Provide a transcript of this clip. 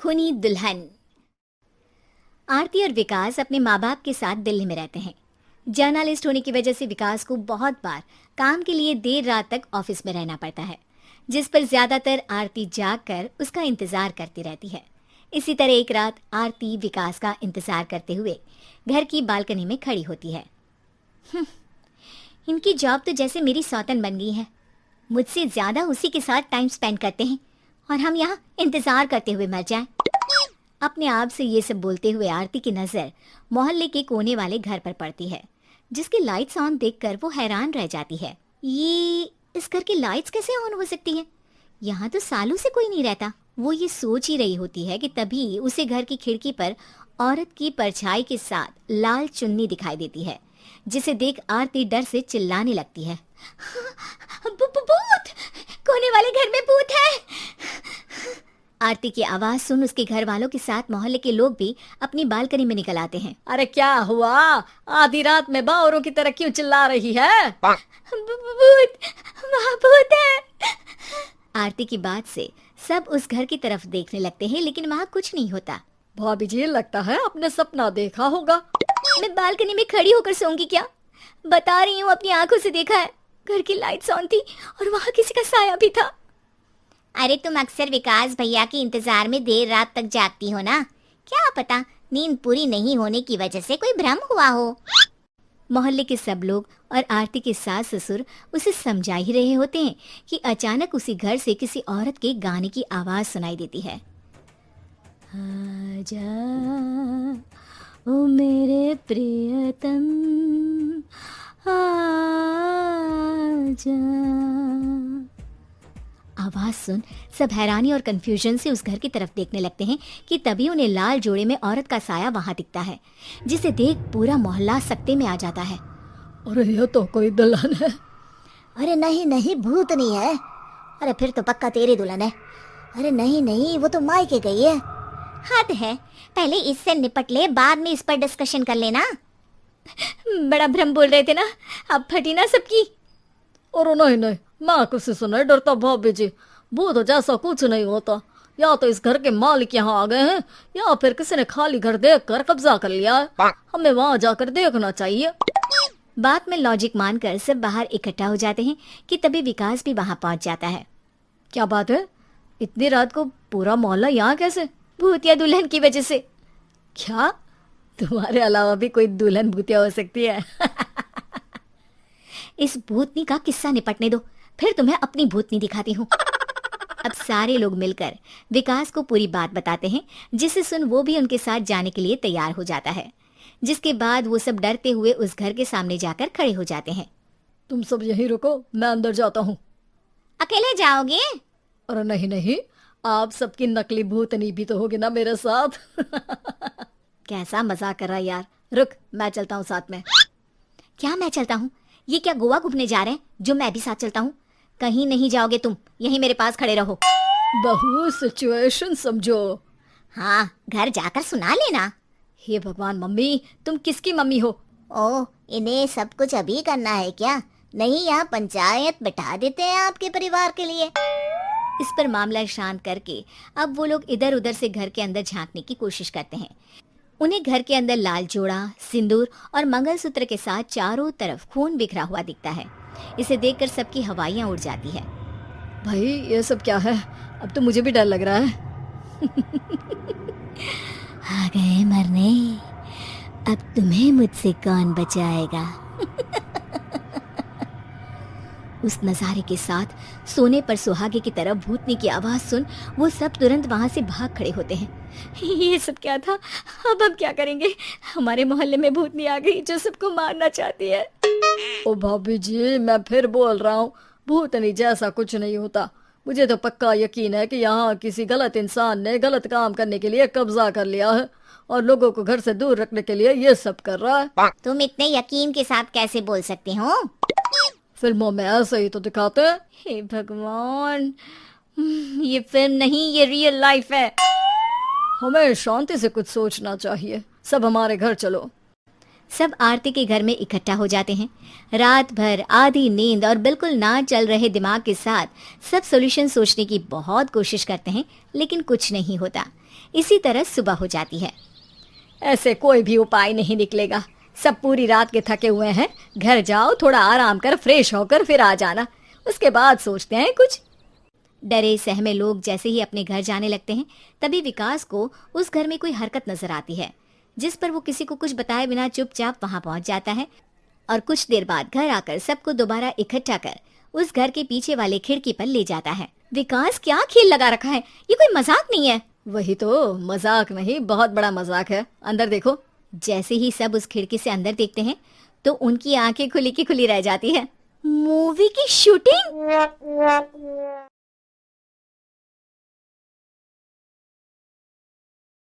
खूनी दुल्हन। आरती और विकास अपने माँ बाप के साथ दिल्ली में रहते हैं। जर्नलिस्ट होने की वजह से विकास को बहुत बार काम के लिए देर रात तक ऑफिस में रहना पड़ता है, जिस पर ज्यादातर आरती जागकर उसका इंतजार करती रहती है। इसी तरह एक रात आरती विकास का इंतजार करते हुए घर की बालकनी में खड़ी होती है। इनकी जॉब तो जैसे मेरी सौतन बन गई है। मुझसे ज्यादा उसी के साथ टाइम स्पेंड करते हैं और हम यहाँ इंतजार करते हुए मर जाएं। अपने आप से ये सब बोलते हुए आरती की नजर मोहल्ले के कोने वाले घर पर पड़ती है, जिसकी लाइट्स ऑन देखकर वो हैरान रह जाती है। ये इस घर की लाइट्स कैसे ऑन हो सकती है? यहाँ तो सालों से कोई नहीं रहता। वो ये सोच ही रही होती है कि तभी उसे घर की खिड़की पर औरत की परछाई के साथ लाल चुन्नी दिखाई देती है, जिसे देख आरती डर से चिल्लाने लगती है। भूत! कोने वाले घर में भूत है! आरती की आवाज सुन उसके घर वालों के साथ मोहल्ले के लोग भी अपनी बालकनी में निकल आते हैं। अरे क्या हुआ? आधी रात में बावरों की तरह क्यों चिल्ला रही है? भूत! वहाँ भूत है! आरती की बात से सब उस घर की तरफ देखने लगते हैं, लेकिन वहाँ कुछ नहीं होता। भाभी जी, लगता है आपने सपना देखा होगा। मैं बालकनी में खड़ी होकर सोऊंगी क्या? बता रही हूँ, अपनी आंखों से देखा है। घर की लाइट्स ऑन थी और वहाँ किसी का साया भी था। अरे तुम अक्सर विकास भैया के इंतजार में देर रात तक जागती हो ना, क्या पता नींद पूरी नहीं होने की वजह से कोई भ्रम हुआ हो। मोहल्ले के सब लोग और आरती के सास ससुर उसे समझा ही रहे होते हैं कि अचानक उसी घर से किसी औरत के गाने की आवाज सुनाई देती है। आजा ओ मेरे प्रियतम आजा। आवाज सुन सब हैरानी और कंफ्यूजन से उस घर की तरफ देखने लगते हैं कि तभी उन्हें लाल जोड़े में औरत का साया वहां दिखता है, जिसे देख पूरा मोहल्ला सकते में आ जाता है। अरे ये तो कोई दुल्हन है। अरे नहीं नहीं, भूत नहीं है। अरे फिर तो पक्का तेरी दुल्हन है। अरे नहीं नहीं, वो तो मायके गई है। हद है, पहले इससे निपट ले, बाद में इस पर डिस्कशन कर लेना। बड़ा भ्रम बोल रहे थे ना, अब फटी ना सबकी। और नहीं नहीं, मैं किसी से नहीं डरता भाभी जी। भूत जैसा कुछ नहीं होता। या तो इस घर के मालिक यहाँ आ गए हैं, या फिर किसी ने खाली घर देख कर कब्जा कर लिया है। हमें वहाँ जाकर देखना चाहिए। बात में लॉजिक मानकर सब बाहर इकट्ठा हो जाते हैं कि तभी विकास भी वहाँ पहुँच जाता है। क्या बात है? इतनी रात को पूरा मोहल्ला यहाँ कैसे? भूतिया दुल्हन की वजह से। क्या तुम्हारे अलावा भी कोई दुल्हन भूतिया हो सकती है? इस भूतनी का किस्सा निपटने दो, फिर तुम्हें अपनी भूतनी दिखाती हूँ। अब सारे लोग मिलकर विकास को पूरी बात बताते हैं, जिसे सुन वो भी उनके साथ जाने के लिए तैयार हो जाता है। जिसके बाद वो सब डरते हुए उस घर के सामने जाकर खड़े हो जाते हैं। तुम सब यहीं रुको, मैं अंदर जाता हूँ। अकेले जाओगे? अरे नहीं नहीं, आप सबकी नकली भूतनी भी तो होगी ना मेरे साथ। कैसा मजाक कर रहा है यार। रुक, मैं चलता हूँ साथ में। क्या मैं चलता हूँ? ये क्या गोवा घूमने जा रहे हैं जो मैं भी साथ चलता हूँ? कहीं नहीं जाओगे तुम, यहीं मेरे पास खड़े रहो। बहू सिचुएशन समझो। हाँ, घर जाकर सुना लेना। हे भगवान, मम्मी तुम किसकी मम्मी हो? ओ, इन्हें सब कुछ अभी करना है क्या? नहीं, यहाँ पंचायत बैठा देते हैं आपके परिवार के लिए। इस पर मामला शांत करके अब वो लोग इधर उधर से घर के अंदर झांकने की कोशिश करते हैं। उन्हें घर के अंदर लाल जोड़ा, सिंदूर और मंगलसूत्र के साथ चारों तरफ खून बिखरा हुआ दिखता है। इसे देखकर सबकी हवाइयां उड़ जाती है। भाई ये सब क्या है? अब तो मुझे भी डर लग रहा है। आ गए मरने, अब तुम्हें मुझसे कौन बचाएगा? उस नजारे के साथ सोने पर सुहागे की तरह भूतनी की आवाज सुन वो सब तुरंत वहां से भाग खड़े होते हैं। ये सब क्या था? अब हम क्या करेंगे? हमारे मोहल्ले में भूतनी आ गई जो सबको मारना चाहती है। ओ भाभी जी, मैं फिर बोल रहा हूँ, भूतनी जैसा कुछ नहीं होता। मुझे तो पक्का यकीन है कि यहाँ किसी गलत इंसान ने गलत काम करने के लिए कब्जा कर लिया है और लोगों को घर से दूर रखने के लिए ये सब कर रहा है। तुम इतने यकीन के साथ कैसे बोल सकते हो? फिल्मों में ऐसे ही तो दिखाते हैं। हे भगवान, ये फिल्म नहीं, ये रियल लाइफ है। हमें शांति से कुछ सोचना चाहिए। सब हमारे घर चलो। सब आरती के घर में इकट्ठा हो जाते हैं। रात भर आधी नींद और बिल्कुल ना चल रहे दिमाग के साथ सब सॉल्यूशन सोचने की बहुत कोशिश करते हैं, लेकिन कुछ नहीं होता। इसी तरह सुबह हो जाती है। ऐसे कोई भी उपाय नहीं निकलेगा। सब पूरी रात के थके हुए हैं, घर जाओ, थोड़ा आराम कर, फ्रेश होकर फिर आ जाना, उसके बाद सोचते हैं कुछ। डरे सहमे लोग जैसे ही अपने घर जाने लगते हैं, तभी विकास को उस घर में कोई हरकत नजर आती है, जिस पर वो किसी को कुछ बताए बिना चुपचाप वहां पहुंच जाता है और कुछ देर बाद घर आकर सबको दोबारा इकट्ठा कर उस घर के पीछे वाले खिड़की पर ले जाता है। विकास क्या खेल लगा रखा है, ये कोई मजाक नहीं है। वही तो, मजाक नहीं, बहुत बड़ा मजाक है। अंदर देखो। जैसे ही सब उस खिड़की से अंदर देखते हैं तो उनकी आंखें खुली की खुली रह जाती है। मूवी की शूटिंग!